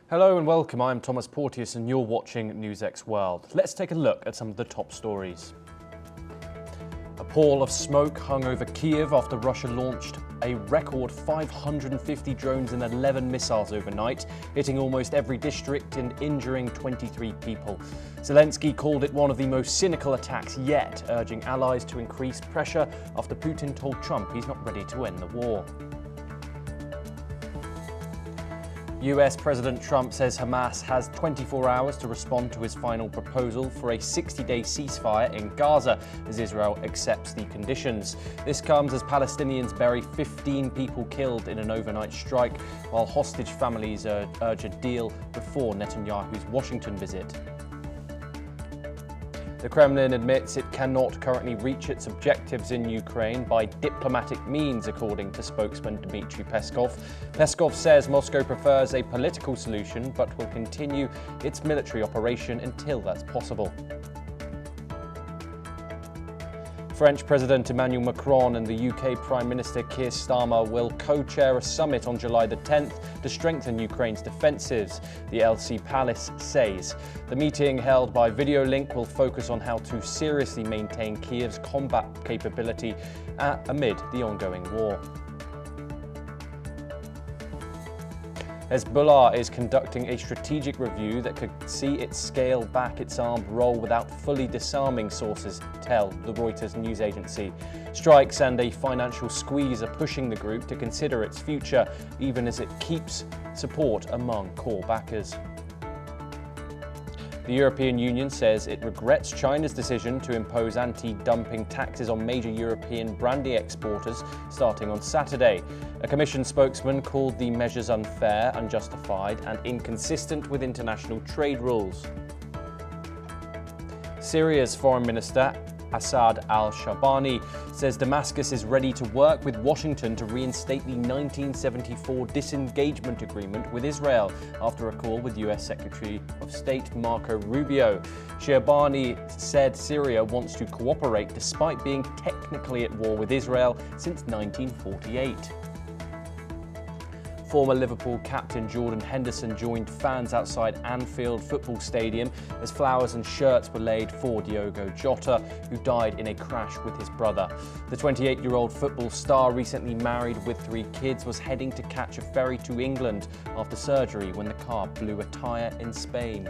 Hello and welcome, I'm Thomas Porteous and you're watching NewsX World. Let's take a look at some of the top stories. A pall of smoke hung over Kiev after Russia launched a record 550 drones and 11 missiles overnight, hitting almost every district and injuring 23 people. Zelensky called it one of the most cynical attacks yet, urging allies to increase pressure after Putin told Trump he's not ready to end the war. US President Trump says Hamas has 24 hours to respond to his final proposal for a 60-day ceasefire in Gaza as Israel accepts the conditions. This comes as Palestinians bury 15 people killed in an overnight strike, while hostage families urge a deal before Netanyahu's Washington visit. The Kremlin admits it cannot currently reach its objectives in Ukraine by diplomatic means, according to spokesman Dmitry Peskov. Peskov says Moscow prefers a political solution but will continue its military operation until that's possible. French President Emmanuel Macron and the UK Prime Minister Keir Starmer will co-chair a summit on July the 10th to strengthen Ukraine's defences, the Elysee Palace says. The meeting, held by video link, will focus on how to seriously maintain Kiev's combat capability amid the ongoing war. Hezbollah is conducting a strategic review that could see it scale back its armed role without fully disarming, sources tell the Reuters news agency. Strikes and a financial squeeze are pushing the group to consider its future, even as it keeps support among core backers. The European Union says it regrets China's decision to impose anti-dumping taxes on major European brandy exporters starting on Saturday. A Commission spokesman called the measures unfair, unjustified and inconsistent with international trade rules. Syria's Foreign Minister Assad al-Shabani says Damascus is ready to work with Washington to reinstate the 1974 disengagement agreement with Israel after a call with US Secretary of State Marco Rubio. Shabani said Syria wants to cooperate despite being technically at war with Israel since 1948. Former Liverpool captain Jordan Henderson joined fans outside Anfield Football Stadium as flowers and shirts were laid for Diogo Jota, who died in a crash with his brother. The 28-year-old football star, recently married with 3 kids, was heading to catch a ferry to England after surgery when the car blew a tyre in Spain.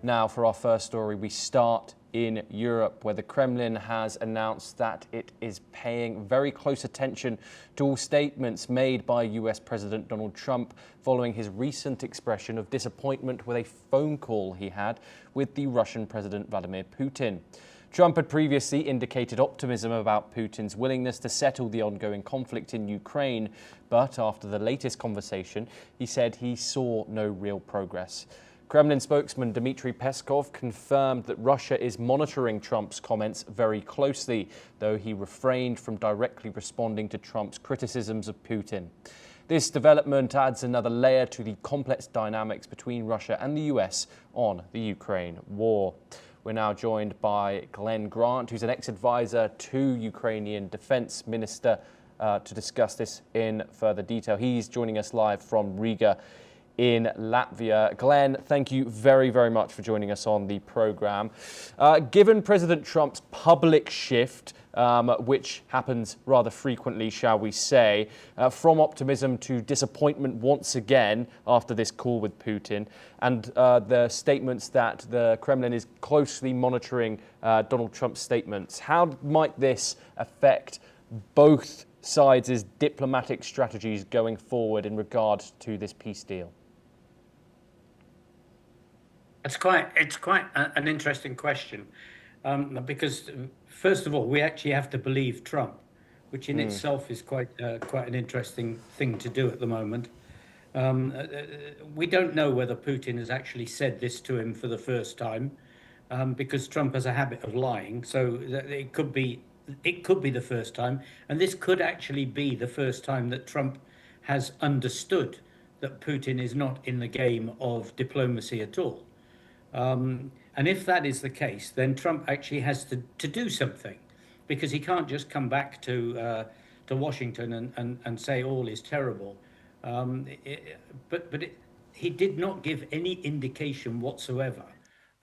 Now for our first story, we start in Europe, where the Kremlin has announced that it is paying very close attention to all statements made by US President Donald Trump following his recent expression of disappointment with a phone call he had with the Russian President Vladimir Putin. Trump had previously indicated optimism about Putin's willingness to settle the ongoing conflict in Ukraine, but after the latest conversation, he said he saw no real progress. Kremlin spokesman Dmitry Peskov confirmed that Russia is monitoring Trump's comments very closely, though he refrained from directly responding to Trump's criticisms of Putin. This development adds another layer to the complex dynamics between Russia and the US on the Ukraine war. We're now joined by Glenn Grant, who's an ex-advisor to Ukrainian Defense Minister, to discuss this in further detail. He's joining us live from Riga in Latvia. Glenn, thank you very, very much for joining us on the program. Given President Trump's public shift, which happens rather frequently, shall we say, from optimism to disappointment once again after this call with Putin, and the statements that the Kremlin is closely monitoring Donald Trump's statements, how might this affect both sides' diplomatic strategies going forward in regard to this peace deal? It's quite an interesting question, because first of all, we actually have to believe Trump, which in itself is quite an interesting thing to do at the moment. We don't know whether Putin has actually said this to him for the first time, because Trump has a habit of lying. So it could be the first time, and this could actually be the first time that Trump has understood that Putin is not in the game of diplomacy at all. And if that is the case, then Trump actually has to do something. because he can't just come back to Washington and say all is terrible. He did not give any indication whatsoever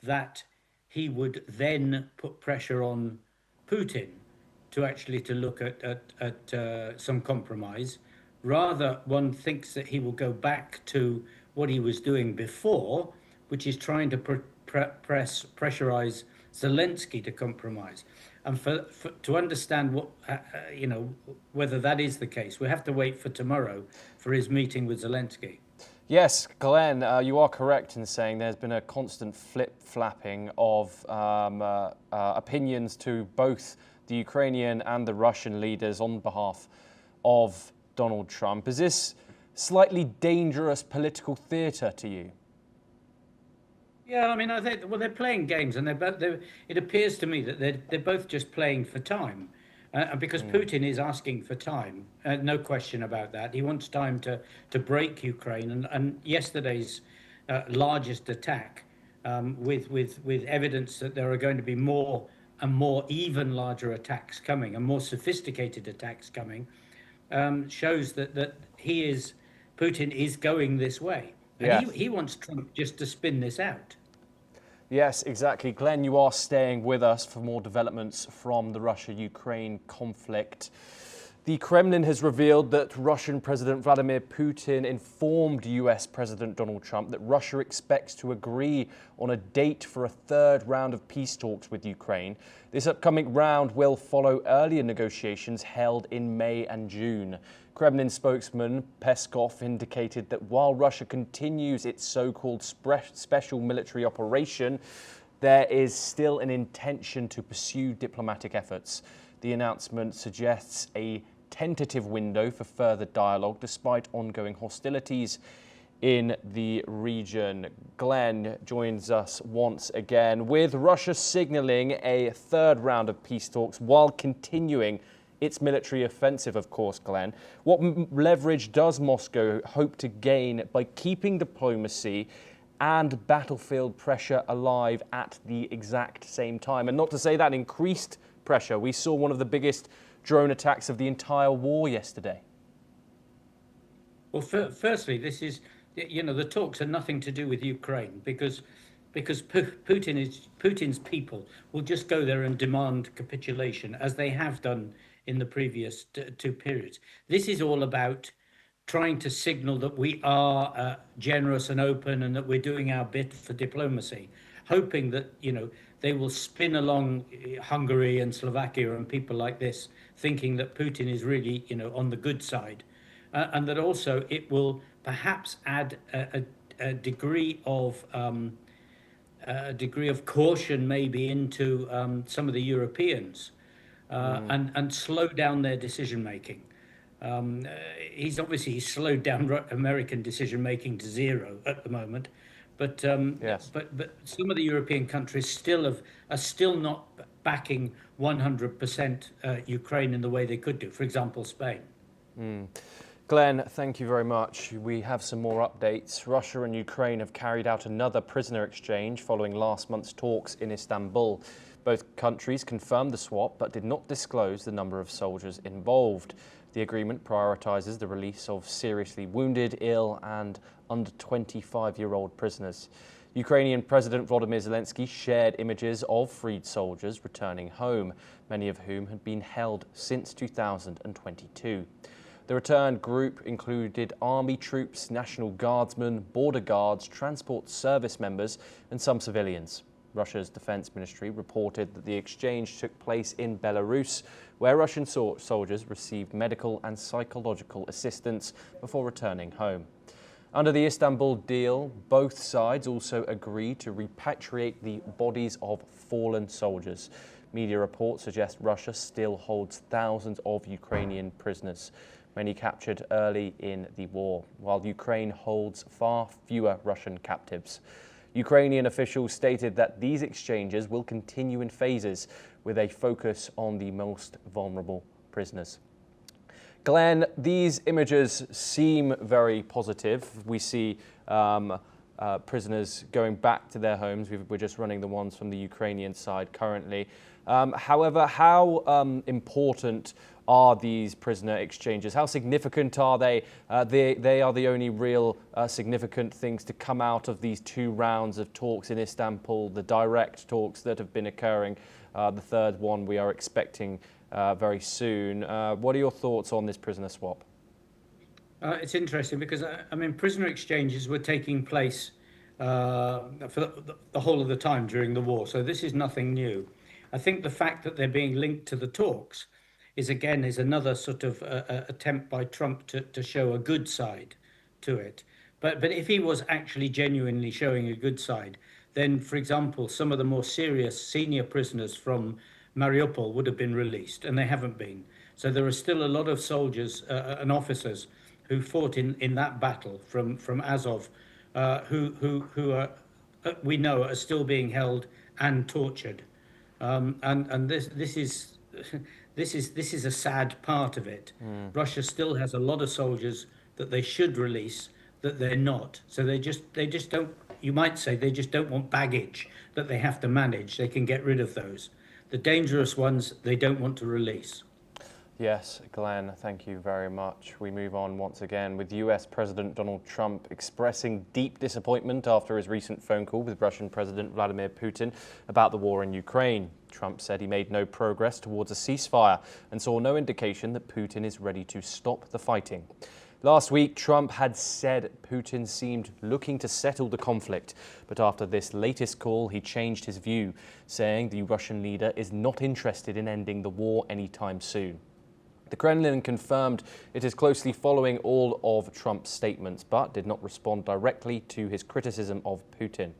that he would then put pressure on Putin to look at some compromise. Rather, one thinks that he will go back to what he was doing before, which is trying to pressurize Zelensky to compromise. And to understand what whether that is the case, we have to wait for tomorrow for his meeting with Zelensky. Yes, Glenn, you are correct in saying there's been a constant flip-flapping of opinions to both the Ukrainian and the Russian leaders on behalf of Donald Trump. Is this slightly dangerous political theatre to you? Yeah, I mean, they're playing games, and it appears to me that they're both just playing for time, because Putin is asking for time, no question about that. He wants time to break Ukraine, and yesterday's largest attack, with evidence that there are going to be more and more even larger attacks coming, and more sophisticated attacks coming, shows that Putin is going this way, and yes. he wants Trump just to spin this out. Yes, exactly. Glenn, you are staying with us for more developments from the Russia-Ukraine conflict. The Kremlin has revealed that Russian President Vladimir Putin informed US President Donald Trump that Russia expects to agree on a date for a third round of peace talks with Ukraine. This upcoming round will follow earlier negotiations held in May and June. Kremlin spokesman Peskov indicated that while Russia continues its so-called special military operation, there is still an intention to pursue diplomatic efforts. The announcement suggests a tentative window for further dialogue despite ongoing hostilities in the region. Glenn joins us once again, with Russia signalling a third round of peace talks while continuing its military offensive, of course, Glenn. What leverage does Moscow hope to gain by keeping diplomacy and battlefield pressure alive at the exact same time? And not to say that increased pressure. We saw one of the biggest drone attacks of the entire war yesterday. Well, firstly, this is, the talks are nothing to do with Ukraine, because Putin's people will just go there and demand capitulation, as they have done in the previous two periods. This is all about trying to signal that we are generous and open, and that we're doing our bit for diplomacy, hoping that they will spin along Hungary and Slovakia and people like this, thinking that Putin is really on the good side, and that also it will perhaps add a degree of caution maybe into some of the Europeans, and slow down their decision making. He's slowed down American decision making to zero at the moment, but yes. but some of the European countries are still not backing 100% Ukraine in the way they could do. For example, Spain. Glenn, thank you very much. We have some more updates. Russia and Ukraine have carried out another prisoner exchange following last month's talks in Istanbul. Both countries confirmed the swap but did not disclose the number of soldiers involved. The agreement prioritizes the release of seriously wounded, ill and under 25-year-old prisoners. Ukrainian President Vladimir Zelensky shared images of freed soldiers returning home, many of whom had been held since 2022. The returned group included army troops, National Guardsmen, border guards, transport service members and some civilians. Russia's defense ministry reported that the exchange took place in Belarus, where Russian soldiers received medical and psychological assistance before returning home. Under the Istanbul deal, both sides also agreed to repatriate the bodies of fallen soldiers. Media reports suggest Russia still holds thousands of Ukrainian prisoners, many captured early in the war, while Ukraine holds far fewer Russian captives. Ukrainian officials stated that these exchanges will continue in phases, with a focus on the most vulnerable prisoners. Glenn, these images seem very positive. We see prisoners going back to their homes. We're just running the ones from the Ukrainian side currently. However, how important are these prisoner exchanges? How significant are they? They are the only real significant things to come out of these 2 rounds of talks in Istanbul, the direct talks that have been occurring. The third one we are expecting very soon. What are your thoughts on this prisoner swap? It's interesting because, I mean, prisoner exchanges were taking place for the whole of the time during the war, so this is nothing new. I think the fact that they're being linked to the talks is another sort of attempt by Trump to show a good side to it. But if he was actually genuinely showing a good side, then, for example, some of the more serious senior prisoners from Mariupol would have been released, and they haven't been. So there are still a lot of soldiers and officers who fought in that battle from Azov, who are, we know, are still being held and tortured. And this is this is a sad part of it. Russia still has a lot of soldiers that they should release that they're not. So they just don't. You might say they just don't want baggage that they have to manage. They can get rid of those. The dangerous ones they don't want to release. Yes, Glenn, thank you very much. We move on once again with US President Donald Trump expressing deep disappointment after his recent phone call with Russian President Vladimir Putin about the war in Ukraine. Trump said he made no progress towards a ceasefire and saw no indication that Putin is ready to stop the fighting. Last week, Trump had said Putin seemed looking to settle the conflict, but after this latest call, he changed his view, saying the Russian leader is not interested in ending the war anytime soon. The Kremlin confirmed it is closely following all of Trump's statements, but did not respond directly to his criticism of Putin.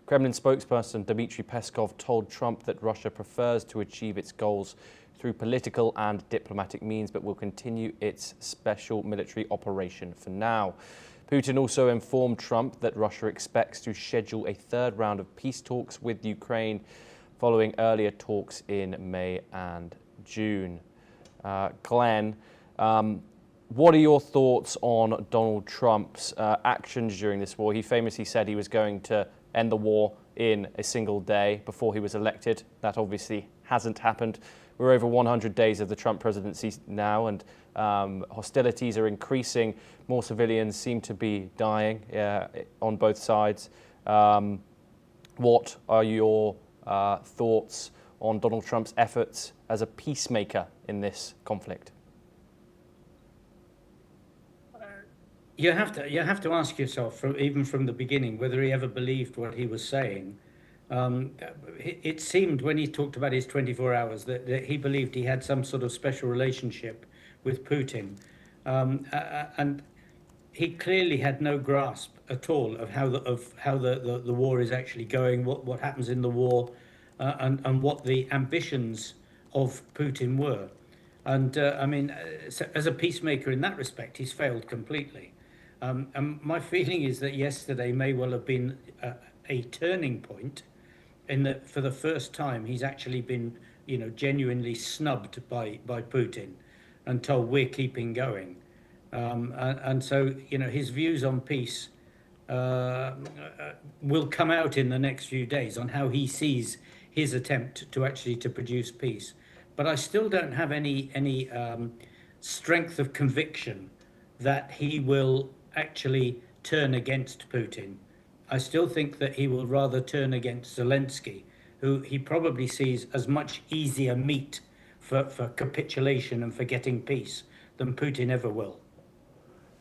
Kremlin spokesperson Dmitry Peskov told Trump that Russia prefers to achieve its goals through political and diplomatic means, but will continue its special military operation for now. Putin also informed Trump that Russia expects to schedule a 3rd round of peace talks with Ukraine, following earlier talks in May and June. Glenn, what are your thoughts on Donald Trump's actions during this war? He famously said he was going to end the war in a single day before he was elected. That obviously hasn't happened. We're over 100 days of the Trump presidency now, and hostilities are increasing. More civilians seem to be dying on both sides. What are your thoughts on Donald Trump's efforts as a peacemaker in this conflict? You have to ask yourself, even from the beginning, whether he ever believed what he was saying. It seemed when he talked about his 24 hours that he believed he had some sort of special relationship with Putin, and he clearly had no grasp at all of how the war is actually going, what happens in the war, and what the ambitions of Putin were. And I mean, as a peacemaker in that respect, he's failed completely. And my feeling is that yesterday may well have been a turning point, in that for the first time he's actually been, genuinely snubbed by Putin and told we're keeping going. And so, his views on peace will come out in the next few days on how he sees his attempt to produce peace. But I still don't have any strength of conviction that he will actually turn against Putin. I still think that he will rather turn against Zelensky, who he probably sees as much easier meat for capitulation and for getting peace than Putin ever will.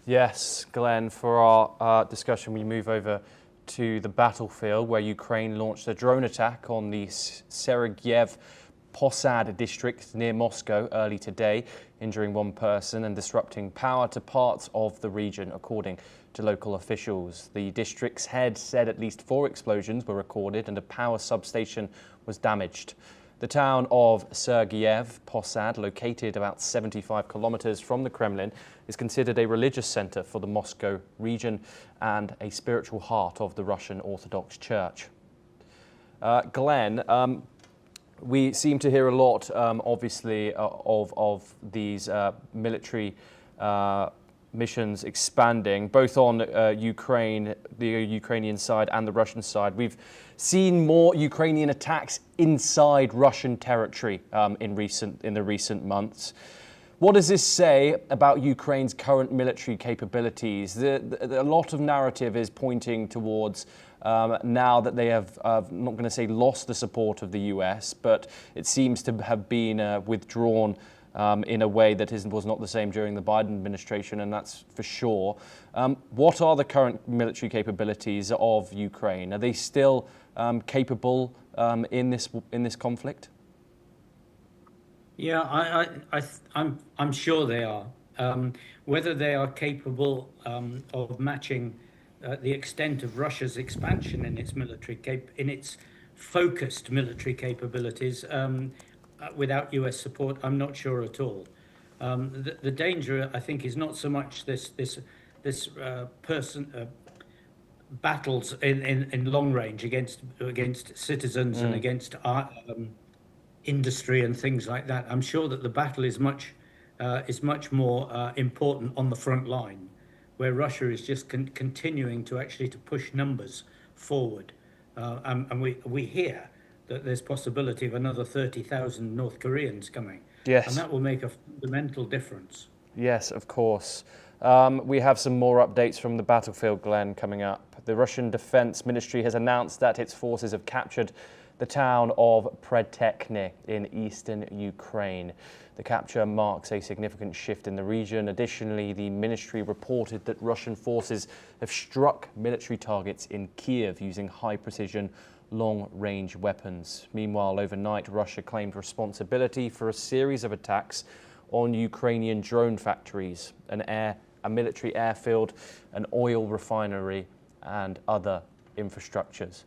Yes, Glenn, for our discussion, we move over to the battlefield where Ukraine launched a drone attack on the Sergiev Posad district near Moscow early today, injuring 1 person and disrupting power to parts of the region, according to local officials. The district's head said at least 4 explosions were recorded and a power substation was damaged. The town of Sergiev Posad, located about 75 kilometers from the Kremlin, is considered a religious center for the Moscow region and a spiritual heart of the Russian Orthodox Church. Glenn, we seem to hear a lot, obviously, of these military missions expanding, both on Ukraine, the Ukrainian side and the Russian side. We've seen more Ukrainian attacks inside Russian territory in the recent months. What does this say about Ukraine's current military capabilities? A lot of narrative is pointing towards now that they have, I'm not going to say lost the support of the US, but it seems to have been withdrawn in a way that was not the same during the Biden administration, and that's for sure. What are the current military capabilities of Ukraine? Are they still capable in this conflict? Yeah, I'm sure they are. Whether they are capable of matching the extent of Russia's expansion in its focused military capabilities without US support, I'm not sure at all. The danger, I think, is not so much this battles in long range against citizens and against industry and things like that. I'm sure that the battle is much more important on the front line, where Russia is just continuing to push numbers forward, and we hear that there's possibility of another 30,000 North Koreans coming. Yes. And that will make a fundamental difference. Yes, of course. We have some more updates from the battlefield, Glenn, coming up. The Russian Defense Ministry has announced that its forces have captured the town of Pretekne in eastern Ukraine. The capture marks a significant shift in the region. Additionally, the ministry reported that Russian forces have struck military targets in Kiev using high-precision, long-range weapons. Meanwhile, overnight, Russia claimed responsibility for a series of attacks on Ukrainian drone factories, a military airfield, an oil refinery, and other infrastructures.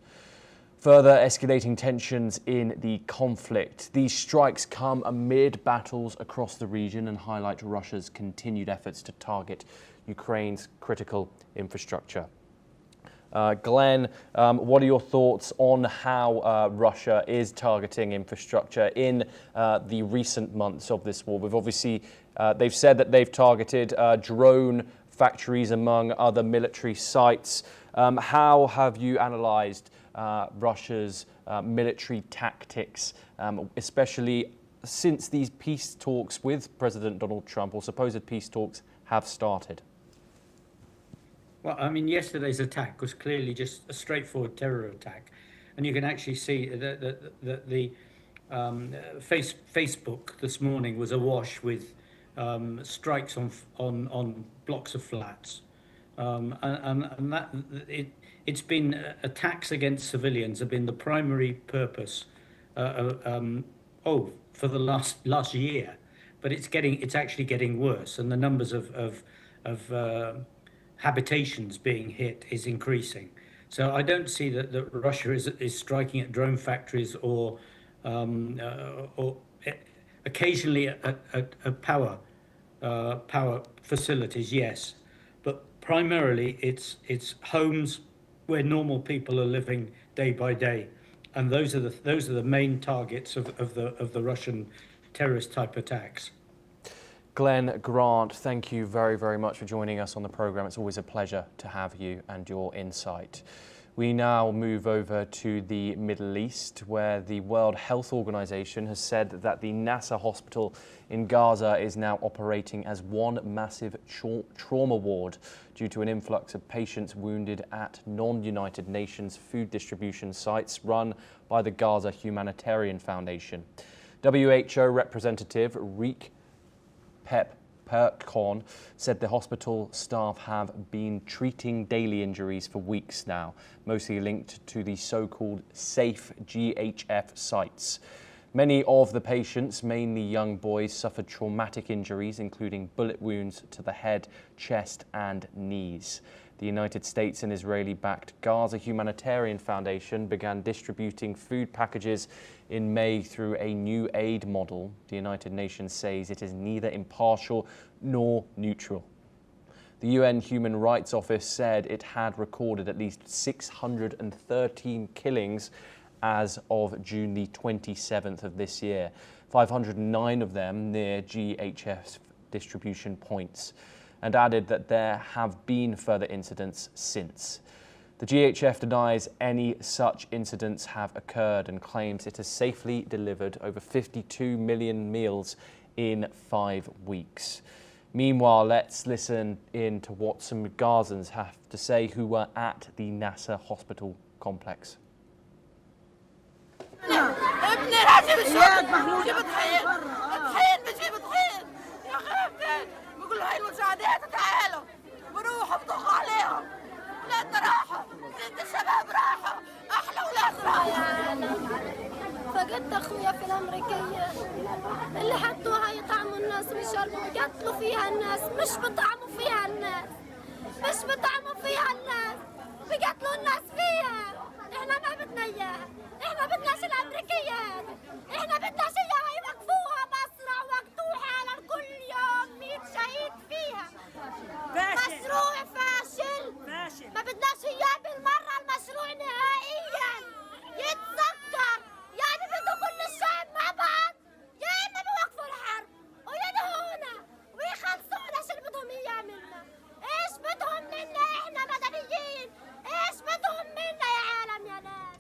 Further escalating tensions in the conflict. These strikes come amid battles across the region and highlight Russia's continued efforts to target Ukraine's critical infrastructure. Glenn, what are your thoughts on how Russia is targeting infrastructure in the recent months of this war? We've obviously, they've said that they've targeted drone factories among other military sites. How have you analysed Russia's military tactics, especially since these peace talks with President Donald Trump, or supposed peace talks, have started? Well, I mean, yesterday's attack was clearly just a straightforward terror attack, and you can actually see that the Facebook this morning was awash with strikes on blocks of flats, and that it's been attacks against civilians have been the primary purpose for the last year, but it's actually getting worse, and the numbers of habitations being hit is increasing. So I don't see that Russia is striking at drone factories or occasionally at power facilities, yes, but primarily it's homes where normal people are living day by day, and those are the main targets of the Russian terrorist type attacks. Glenn Grant, thank you very, very much for joining us on the programme. It's always a pleasure to have you and your insight. We now move over to the Middle East, where the World Health Organization has said that the Nasser hospital in Gaza is now operating as one massive trauma ward due to an influx of patients wounded at non-United Nations food distribution sites run by the Gaza Humanitarian Foundation. WHO representative Riek Perkon said the hospital staff have been treating daily injuries for weeks now, mostly linked to the so-called safe GHF sites. Many of the patients, mainly young boys, suffered traumatic injuries, including bullet wounds to the head, chest, and knees. The United States and Israeli-backed Gaza Humanitarian Foundation began distributing food packages in May through a new aid model. The United Nations says it is neither impartial nor neutral. The UN Human Rights Office said it had recorded at least 613 killings as of June the 27th of this year, 509 of them near GHF distribution points. and added that there have been further incidents since. The GHF denies any such incidents have occurred and claims it has safely delivered over 52 million meals in 5 weeks. Meanwhile, let's listen in to what some Gazans have to say who were at the Nasser hospital complex. فقدت اخويا في الامريكيه اللي حطوها يطعموا الناس ويشربوا يقتلوا فيها الناس مش بطعموا فيها الناس بيقتلوا الناس فيها. احنا ما بدنا اياها، احنا بدناش الامريكيات، احنا بدناش اياها يوقفوها مصنع وقتوا حالا كل يوم 100 شهيد فيها. مشروع فاشل ما بدناش اياه بالمره المشروع نهائيا يتسكر. يعني بدهم كل الشعب مع بعض يا اما بيوقفوا الحرب ويدهونا ويخلصونا. شو اللي بدهم اياه منا؟ ايش بدهم منا؟ احنا مدنيين، ايش بدهم منا يا عالم يا ناس؟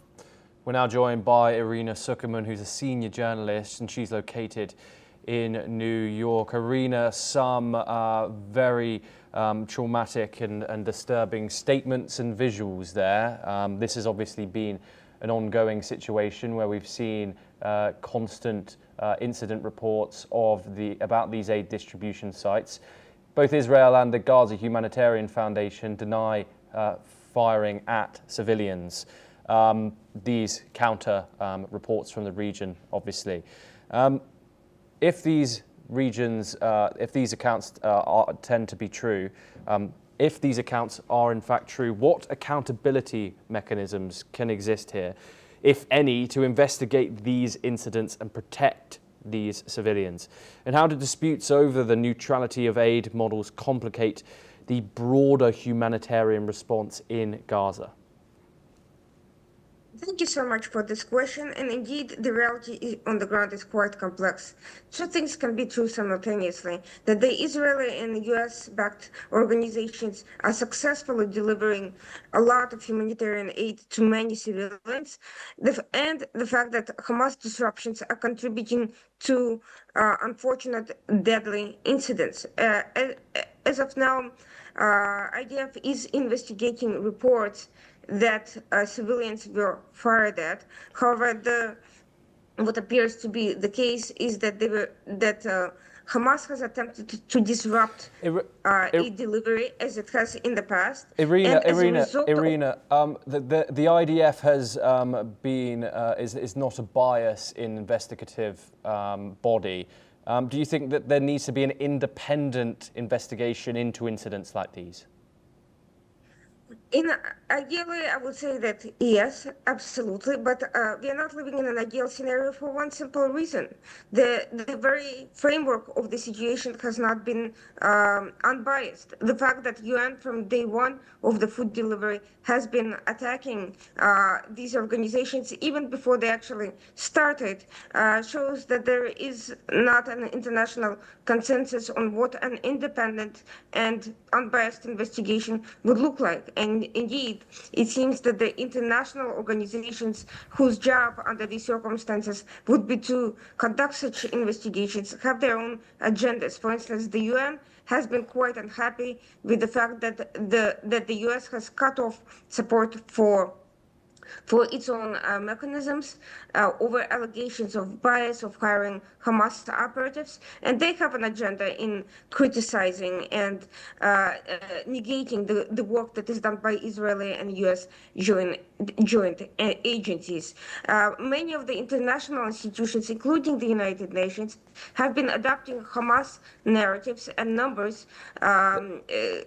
We're now joined by Irina Sukerman, who's a senior journalist, and she's located in New York. Irina, some very traumatic and disturbing statements and visuals there. This has obviously been an ongoing situation where we've seen constant incident reports about these aid distribution sites. Both Israel and the Gaza Humanitarian Foundation deny firing at civilians. These counter reports from the region, obviously. If these accounts tend to be true, if these accounts are in fact true, what accountability mechanisms can exist here, if any, to investigate these incidents and protect these civilians? And how do disputes over the neutrality of aid models complicate the broader humanitarian response in Gaza? Thank you so much for this question. And indeed, the reality on the ground is quite complex. Two things can be true simultaneously: that the Israeli and US-backed organizations are successfully delivering a lot of humanitarian aid to many civilians, and the fact that Hamas disruptions are contributing to unfortunate deadly incidents. As of now, IDF is investigating reports that civilians were fired at. However, what appears to be the case is that Hamas has attempted to disrupt aid delivery as it has in the past. Irina, the IDF has is not a bias in investigative body. Do you think that there needs to be an independent investigation into incidents like these? Ideally, I would say that yes, absolutely, but we are not living in an ideal scenario for one simple reason. The very framework of the situation has not been unbiased. The fact that UN from day one of the food delivery has been attacking these organizations even before they actually started shows that there is not an international consensus on what an independent and unbiased investigation would look like. And indeed, it seems that the international organizations whose job under these circumstances would be to conduct such investigations have their own agendas. For instance, the UN has been quite unhappy with the fact that the US has cut off support for its own mechanisms over allegations of bias of hiring Hamas operatives, and they have an agenda in criticizing and negating the work that is done by Israeli and US joint agencies. Many of the international institutions, including the United Nations, have been adopting Hamas narratives and numbers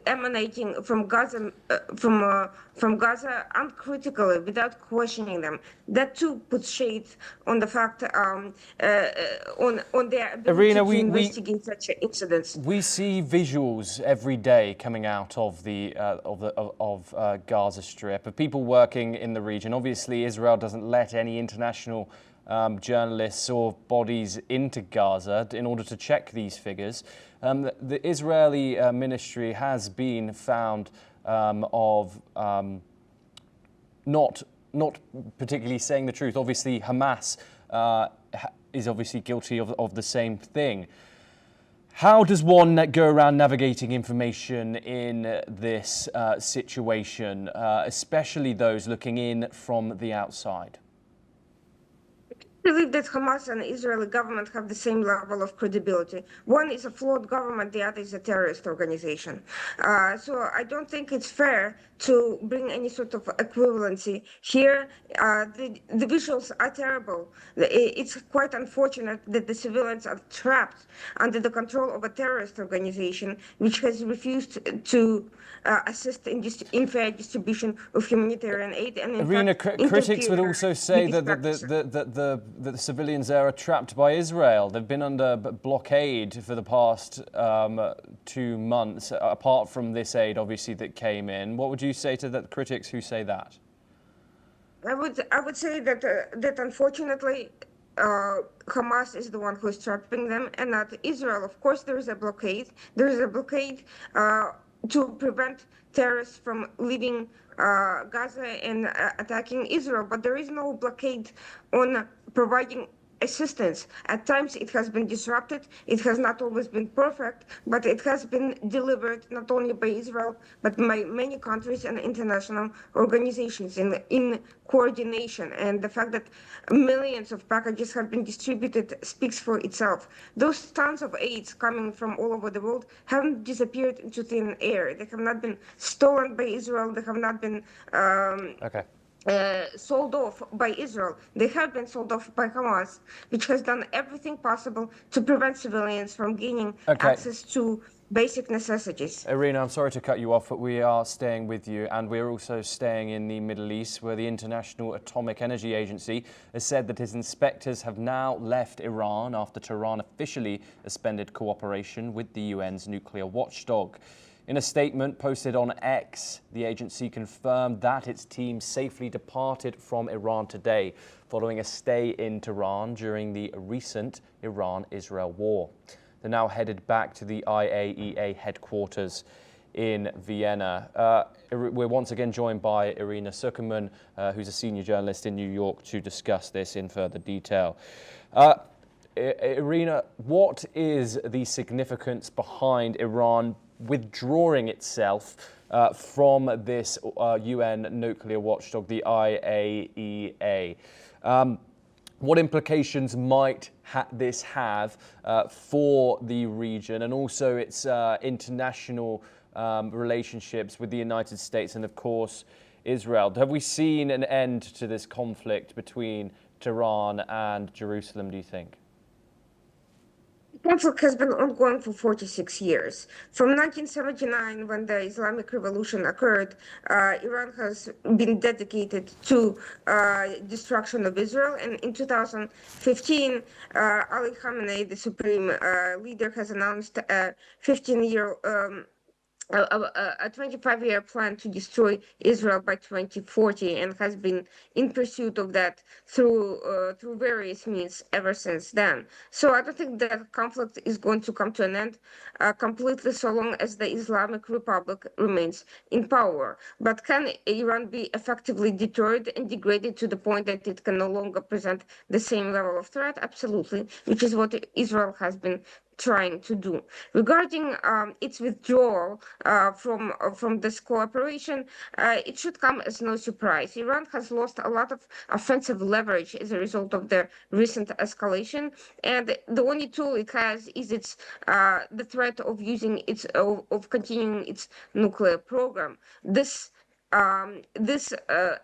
emanating from Gaza, from Gaza uncritically, without questioning them. That too puts shade on the fact on their ability to investigate such incidents. We see visuals every day coming out of Gaza Strip of people working in the region. Obviously, Israel doesn't let any international journalists or bodies into Gaza in order to check these figures. The Israeli ministry has been found of not particularly saying the truth. Obviously, Hamas is obviously guilty of the same thing. How does one go around navigating information in this situation, especially those looking in from the outside? I believe that Hamas and the Israeli government have the same level of credibility. One is a flawed government, the other is a terrorist organization. So I don't think it's fair to bring any sort of equivalency here. The visuals are terrible. It's quite unfortunate that the civilians are trapped under the control of a terrorist organization which has refused to assist in fair distribution of humanitarian aid. And Irina, critics would also say that the civilians there are trapped by Israel. They've been under blockade for the past 2 months, apart from this aid, obviously, that came in. What would you say to the critics who say that? I would say that unfortunately, Hamas is the one who is trapping them, and not Israel. Of course, there is a blockade. There is a blockade to prevent terrorists from leaving Gaza and attacking Israel, but there is no blockade on providing assistance. At times it has been disrupted. It has not always been perfect, but it has been delivered not only by Israel, but by many countries and international organizations in coordination. And the fact that millions of packages have been distributed speaks for itself. Those tons of aids coming from all over the world haven't disappeared into thin air. They have not been stolen by Israel. They have not been sold off by Israel. They have been sold off by Hamas, which has done everything possible to prevent civilians from gaining access to basic necessities. Irina, I'm sorry to cut you off, but we are staying with you, and we're also staying in the Middle East, where the International Atomic Energy Agency has said that its inspectors have now left Iran after Tehran officially suspended cooperation with the UN's nuclear watchdog. In a statement posted on X, the agency confirmed that its team safely departed from Iran today, following a stay in Tehran during the recent Iran-Israel war. They're now headed back to the IAEA headquarters in Vienna. We're once again joined by Irina Sukerman, who's a senior journalist in New York, to discuss this in further detail. Irina, what is the significance behind Iran withdrawing itself from this UN nuclear watchdog, the IAEA? What implications might this have for the region and also its international relationships with the United States and, of course, Israel? Have we seen an end to this conflict between Tehran and Jerusalem, do you think? The conflict has been ongoing for 46 years. From 1979, when the Islamic Revolution occurred, Iran has been dedicated to destruction of Israel. And in 2015, Ali Khamenei, the supreme leader, has announced a 25-year plan to destroy Israel by 2040, and has been in pursuit of that through various means ever since then. So I don't think that conflict is going to come to an end completely so long as the Islamic Republic remains in power. But can Iran be effectively deterred and degraded to the point that it can no longer present the same level of threat? Absolutely, which is what Israel has been trying to do. Regarding its withdrawal from this cooperation, it should come as no surprise. Iran has lost a lot of offensive leverage as a result of the recent escalation, and the only tool it has is the threat of continuing its nuclear program. This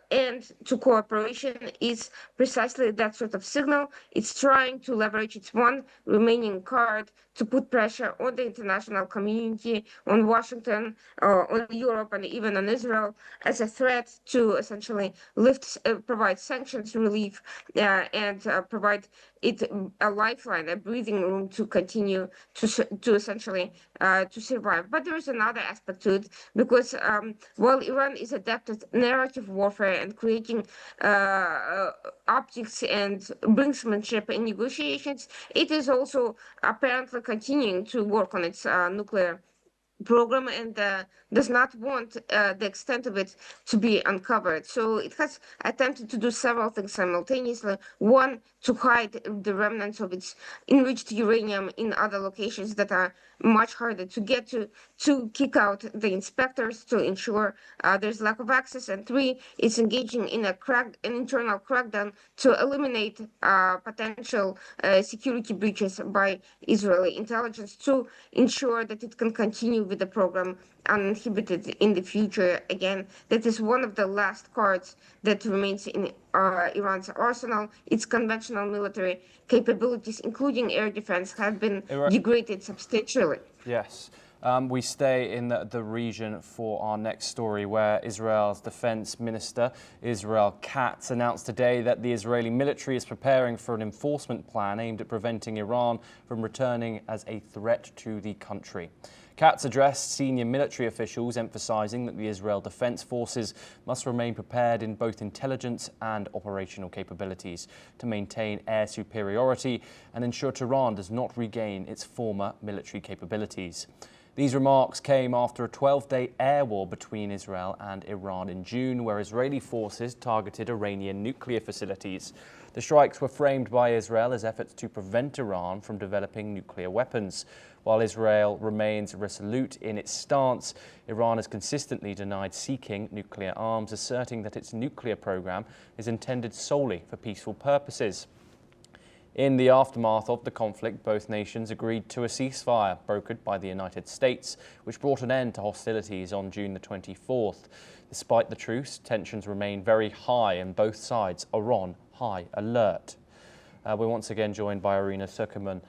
end to cooperation is precisely that sort of signal. It's trying to leverage its one remaining card to put pressure on the international community, on Washington, on Europe, and even on Israel as a threat to essentially provide sanctions relief and provide it a lifeline, a breathing room to continue to essentially to survive. But there is another aspect to it, because while Iran is adept at narrative warfare and creating optics and brinksmanship in negotiations, it is also apparently continuing to work on its nuclear program, and does not want the extent of it to be uncovered. So it has attempted to do several things simultaneously. One, to hide the remnants of its enriched uranium in other locations that are much harder to get to kick out the inspectors to ensure there's lack of access. And three, it's engaging in an internal crackdown to eliminate potential security breaches by Israeli intelligence to ensure that it can continue with the program uninhibited in the future. Again, that is one of the last cards that remains in Iran's arsenal. Its conventional military capabilities, including air defense, have been degraded substantially. Yes. We stay in the region for our next story, where Israel's defense minister, Israel Katz, announced today that the Israeli military is preparing for an enforcement plan aimed at preventing Iran from returning as a threat to the country. Katz addressed senior military officials, emphasizing that the Israel Defense Forces must remain prepared in both intelligence and operational capabilities to maintain air superiority and ensure Tehran does not regain its former military capabilities. These remarks came after a 12-day air war between Israel and Iran in June, where Israeli forces targeted Iranian nuclear facilities. The strikes were framed by Israel as efforts to prevent Iran from developing nuclear weapons. While Israel remains resolute in its stance, Iran has consistently denied seeking nuclear arms, asserting that its nuclear program is intended solely for peaceful purposes. In the aftermath of the conflict, both nations agreed to a ceasefire brokered by the United States, which brought an end to hostilities on June the 24th. Despite the truce, tensions remain very high and both sides are on high alert. We're once again joined by Irina Sukerman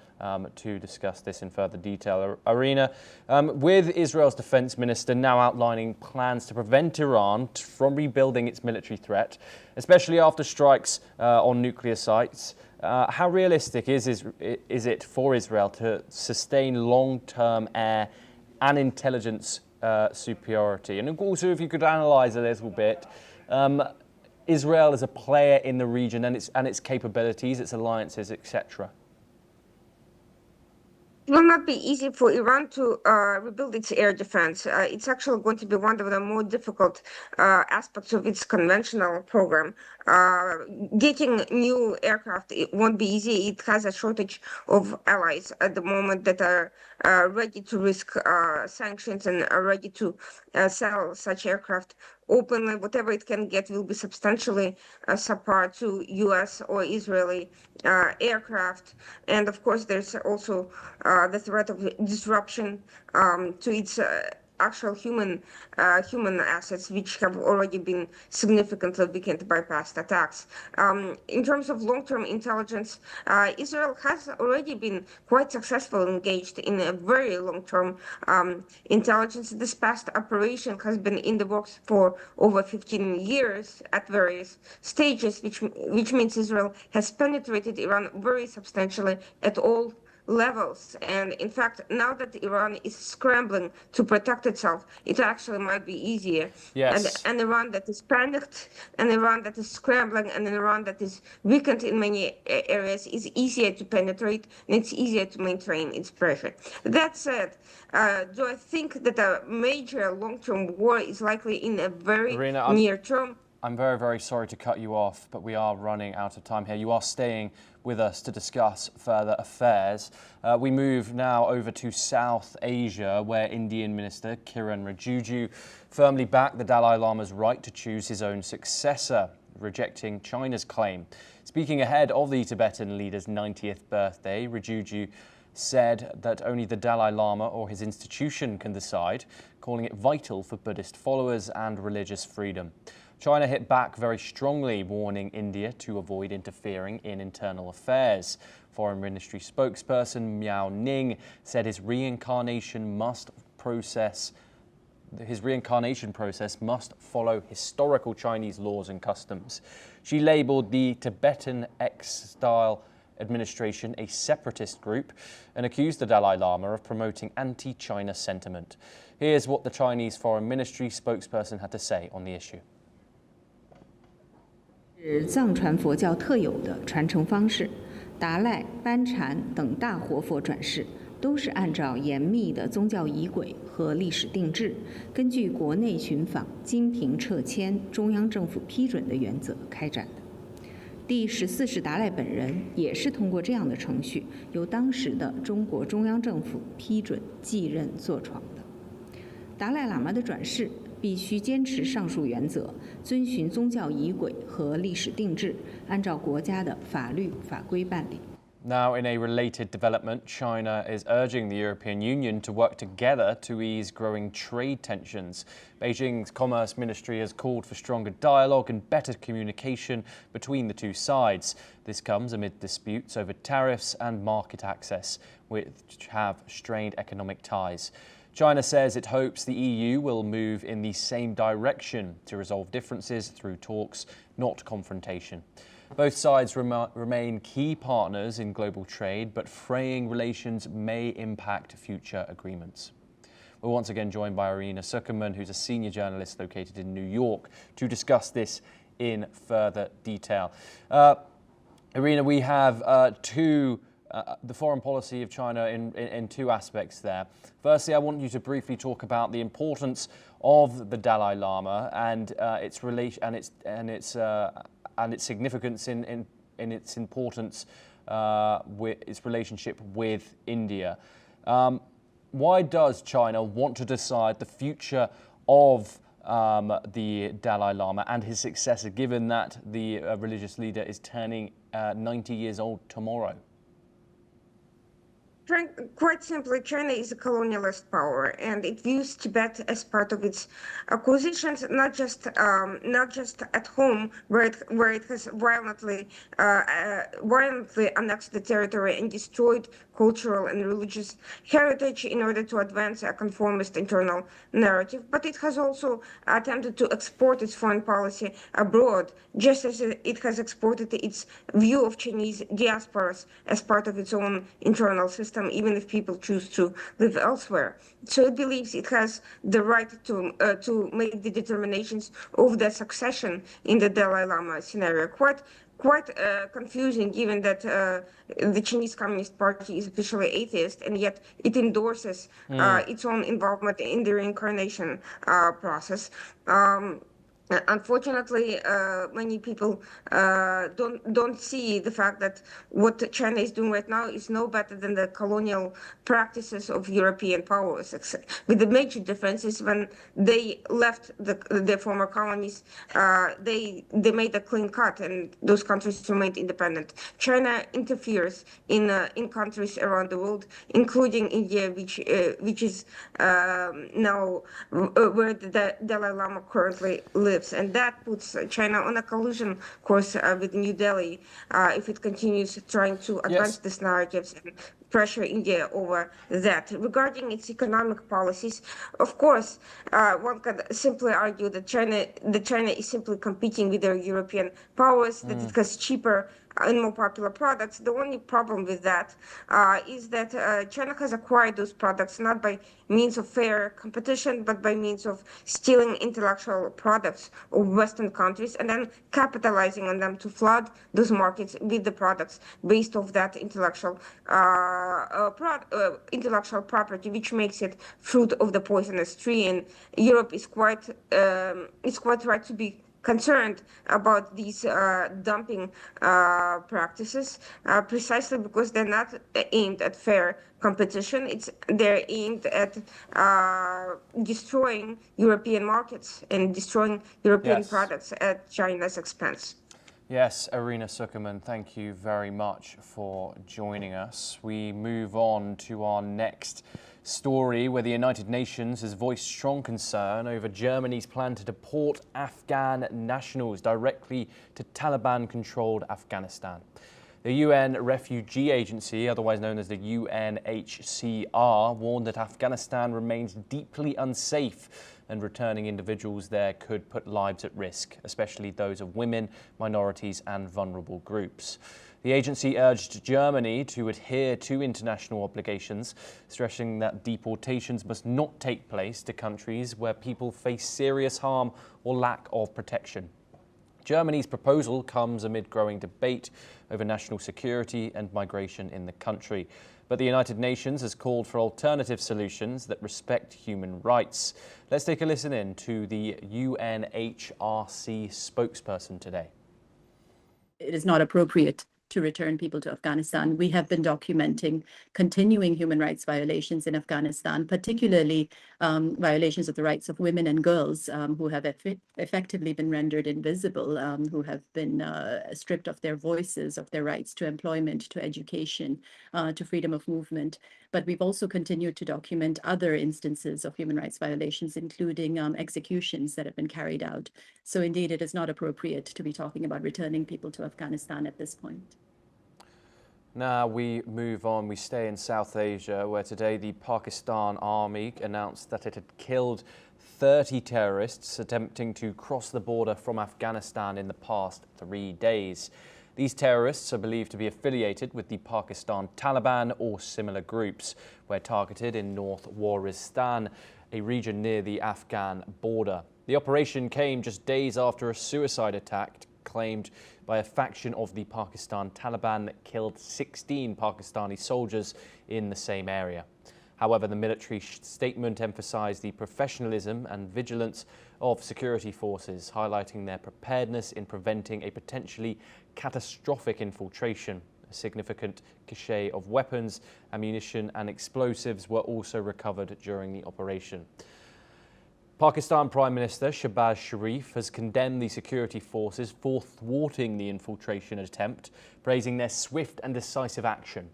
to discuss this in further detail. Irina, with Israel's defense minister now outlining plans to prevent Iran from rebuilding its military threat, especially after strikes on nuclear sites, how realistic is it for Israel to sustain long-term air and intelligence superiority? And also, if you could analyze a little bit, Israel as a player in the region and its capabilities, its alliances, etc. It will not be easy for Iran to rebuild its air defense. It's actually going to be one of the more difficult aspects of its conventional program. Getting new aircraft, it won't be easy. It has a shortage of allies at the moment that are ready to risk sanctions and are ready to sell such aircraft openly. Whatever it can get will be substantially subpar to U.S. or Israeli aircraft. And of course, there's also the threat of disruption to its actual human assets, which have already been significantly weakened by past attacks. In terms of long-term intelligence, Israel has already been quite successful engaged in a very long-term intelligence. This past operation has been in the works for over 15 years at various stages, which means Israel has penetrated Iran very substantially at all levels. And in fact, now that Iran is scrambling to protect itself, it actually might be easier. Yes. And Iran that is panicked, and Iran that is scrambling, and an Iran that is weakened in many areas is easier to penetrate, and it's easier to maintain its pressure. That said, do I think that a major long-term war is likely in a very near term? I'm very, very sorry to cut you off, but we are running out of time here. You are staying with us to discuss further affairs. We move now over to South Asia, where Indian Minister Kiren Rijiju firmly backed the Dalai Lama's right to choose his own successor, rejecting China's claim. Speaking ahead of the Tibetan leader's 90th birthday, Rijiju said that only the Dalai Lama or his institution can decide, calling it vital for Buddhist followers and religious freedom. China hit back very strongly, warning India to avoid interfering in internal affairs. Foreign Ministry spokesperson Miao Ning said his reincarnation process must follow historical Chinese laws and customs. She labeled the Tibetan exile administration a separatist group and accused the Dalai Lama of promoting anti-China sentiment. Here's what the Chinese Foreign Ministry spokesperson had to say on the issue. 是藏传佛教特有的传承方式，达赖、班禅等大活佛转世都是按照严密的宗教仪轨和历史定制，根据国内寻访、经评撤迁、中央政府批准的原则开展的。第14世达赖本人也是通过这样的程序，由当时的中国中央政府批准继任坐床的。达赖喇嘛的转世必须坚持上述原则，遵循宗教仪轨和历史定制，按照国家的法律法规办理。 Now, in a related development, China is urging the European Union to work together to ease growing trade tensions. Beijing's Commerce Ministry has called for stronger dialogue and better communication between the two sides. This comes amid disputes over tariffs and market access, which have strained economic ties. China says it hopes the EU will move in the same direction to resolve differences through talks, not confrontation. Both sides remain key partners in global trade, but fraying relations may impact future agreements. We're once again joined by Irina Sukerman, who's a senior journalist located in New York, to discuss this in further detail. Irina, we have the foreign policy of China in two aspects there. Firstly, I want you to briefly talk about the importance of the Dalai Lama and its relation and its significance in its importance with its relationship with India. Why does China want to decide the future of the Dalai Lama and his successor, given that the religious leader is turning 90 years old tomorrow? Quite simply, China is a colonialist power, and it views Tibet as part of its acquisitions, not just at home, where it has violently annexed the territory and destroyed cultural and religious heritage in order to advance a conformist internal narrative, but it has also attempted to export its foreign policy abroad, just as it has exported its view of Chinese diasporas as part of its own internal system, even if people choose to live elsewhere. So it believes it has the right to make the determinations of the succession in the Dalai Lama scenario. Quite confusing, given that the Chinese Communist Party is officially atheist, and yet it endorses its own involvement in the reincarnation process. Unfortunately, many people don't see the fact that what China is doing right now is no better than the colonial practices of European powers. With the major difference is when they left the former colonies, they made a clean cut, and those countries remained independent. China interferes in countries around the world, including India, which is now where the Dalai Lama currently lives. And that puts China on a collision course with New Delhi if it continues trying to advance these narratives and pressure India over that. Regarding its economic policies, of course, one could simply argue that China is simply competing with their European powers, that it has cheaper and more popular products. The only problem with that is that China has acquired those products not by means of fair competition, but by means of stealing intellectual products of Western countries and then capitalizing on them to flood those markets with the products based off that intellectual property, which makes it fruit of the poisonous tree. And Europe is quite right to be concerned about these dumping practices, precisely because they're not aimed at fair competition. They're aimed at destroying European markets and destroying European products at China's expense. Yes, Irina Sukerman, thank you very much for joining us. We move on to our next story, where the United Nations has voiced strong concern over Germany's plan to deport Afghan nationals directly to Taliban-controlled Afghanistan. The UN Refugee Agency, otherwise known as the UNHCR, warned that Afghanistan remains deeply unsafe and returning individuals there could put lives at risk, especially those of women, minorities and vulnerable groups. The agency urged Germany to adhere to international obligations, stressing that deportations must not take place to countries where people face serious harm or lack of protection. Germany's proposal comes amid growing debate over national security and migration in the country. But the United Nations has called for alternative solutions that respect human rights. Let's take a listen in to the UNHRC spokesperson today. It is not appropriate to return people to Afghanistan. We have been documenting continuing human rights violations in Afghanistan, particularly violations of the rights of women and girls who have effectively been rendered invisible, who have been stripped of their voices, of their rights to employment, to education, to freedom of movement. But we've also continued to document other instances of human rights violations, including executions that have been carried out. So indeed, it is not appropriate to be talking about returning people to Afghanistan at this point. Now we move on. We stay in South Asia, where today the Pakistan army announced that it had killed 30 terrorists attempting to cross the border from Afghanistan in the past 3 days. These terrorists are believed to be affiliated with the Pakistan Taliban or similar groups, were targeted in North Waziristan, a region near the Afghan border. The operation came just days after a suicide attack claimed by a faction of the Pakistan Taliban that killed 16 Pakistani soldiers in the same area. However, the military statement emphasized the professionalism and vigilance of security forces, highlighting their preparedness in preventing a potentially catastrophic infiltration. A significant cache of weapons, ammunition and explosives were also recovered during the operation. Pakistan Prime Minister Shehbaz Sharif has condemned the security forces for thwarting the infiltration attempt, praising their swift and decisive action.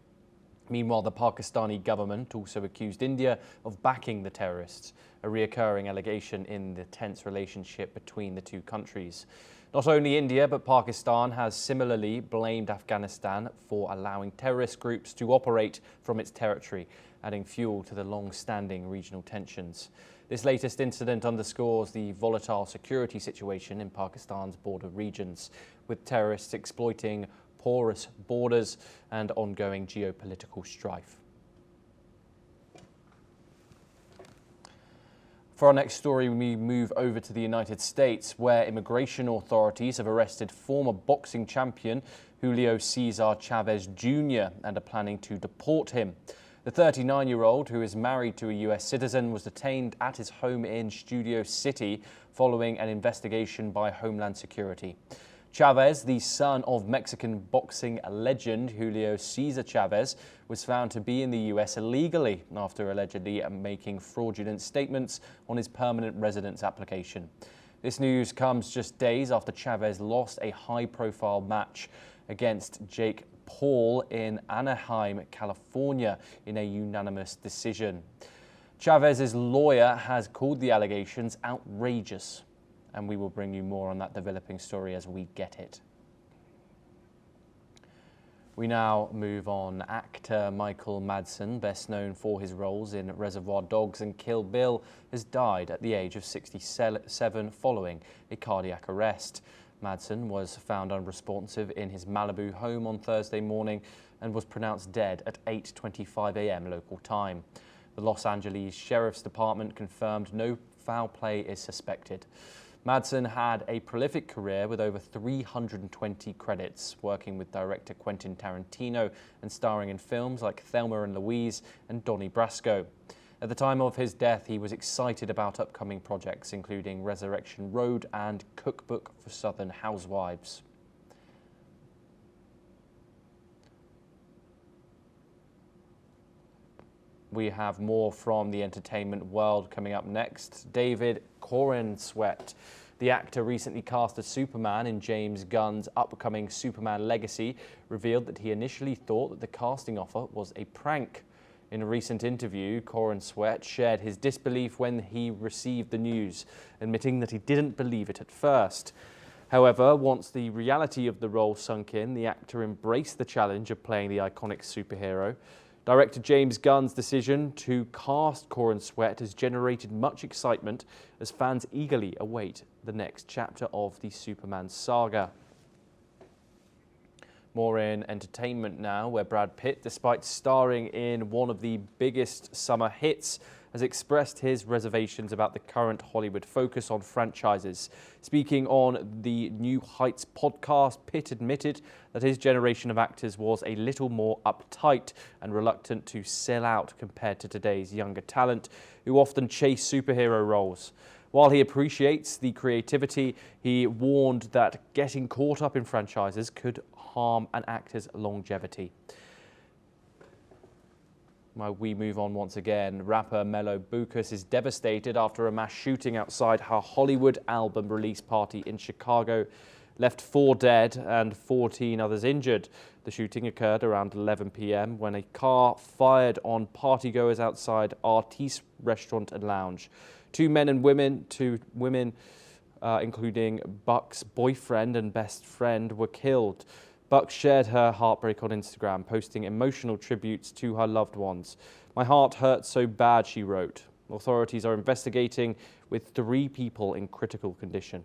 Meanwhile, the Pakistani government also accused India of backing the terrorists, a reoccurring allegation in the tense relationship between the two countries. Not only India, but Pakistan has similarly blamed Afghanistan for allowing terrorist groups to operate from its territory, adding fuel to the long-standing regional tensions. This latest incident underscores the volatile security situation in Pakistan's border regions, with terrorists exploiting porous borders and ongoing geopolitical strife. For our next story, we move over to the United States, where immigration authorities have arrested former boxing champion Julio Cesar Chavez Jr. and are planning to deport him. The 39-year-old, who is married to a U.S. citizen, was detained at his home in Studio City following an investigation by Homeland Security. Chavez, the son of Mexican boxing legend Julio Cesar Chavez, was found to be in the U.S. illegally after allegedly making fraudulent statements on his permanent residence application. This news comes just days after Chavez lost a high-profile match against Jake Paul in Anaheim, California, in a unanimous decision. Chavez's lawyer has called the allegations outrageous, and we will bring you more on that developing story as we get it. We now move on. Actor Michael Madsen, best known for his roles in Reservoir Dogs and Kill Bill, has died at the age of 67 following a cardiac arrest. Madsen was found unresponsive in his Malibu home on Thursday morning and was pronounced dead at 8:25 a.m. local time. The Los Angeles Sheriff's Department confirmed no foul play is suspected. Madsen had a prolific career with over 320 credits, working with director Quentin Tarantino and starring in films like Thelma and Louise and Donnie Brasco. At the time of his death, he was excited about upcoming projects, including Resurrection Road and Cookbook for Southern Housewives. We have more from the entertainment world coming up next. David Corenswet, the actor recently cast as Superman in James Gunn's upcoming Superman Legacy, revealed that he initially thought that the casting offer was a prank. In a recent interview, Corenswet shared his disbelief when he received the news, admitting that he didn't believe it at first. However, once the reality of the role sunk in, the actor embraced the challenge of playing the iconic superhero. Director James Gunn's decision to cast Corenswet has generated much excitement as fans eagerly await the next chapter of the Superman saga. More in entertainment now, where Brad Pitt, despite starring in one of the biggest summer hits, has expressed his reservations about the current Hollywood focus on franchises. Speaking on the New Heights podcast, Pitt admitted that his generation of actors was a little more uptight and reluctant to sell out compared to today's younger talent, who often chase superhero roles. While he appreciates the creativity, he warned that getting caught up in franchises could harm an actor's longevity. While we move on once again, rapper Mello Bucas is devastated after a mass shooting outside her Hollywood album release party in Chicago left 4 dead and 14 others injured. The shooting occurred around 11 p.m. when a car fired on partygoers outside Artiste Restaurant and Lounge. 2 men and women, including Buck's boyfriend and best friend, were killed. Buck shared her heartbreak on Instagram, posting emotional tributes to her loved ones. "My heart hurts so bad," she wrote. Authorities are investigating, with 3 people in critical condition.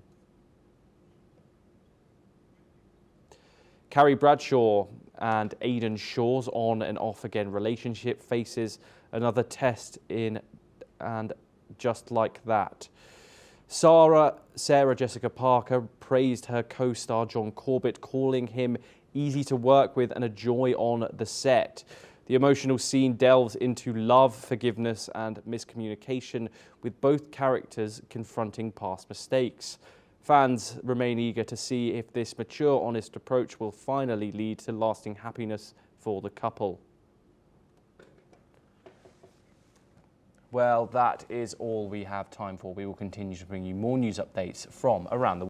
Carrie Bradshaw and Aidan Shaw's on and off again relationship faces another test and just like that. Sarah Jessica Parker praised her co-star John Corbett, calling him easy to work with and a joy on the set. The emotional scene delves into love, forgiveness and miscommunication, with both characters confronting past mistakes. Fans remain eager to see if this mature, honest approach will finally lead to lasting happiness for the couple. Well, that is all we have time for. We will continue to bring you more news updates from around the world.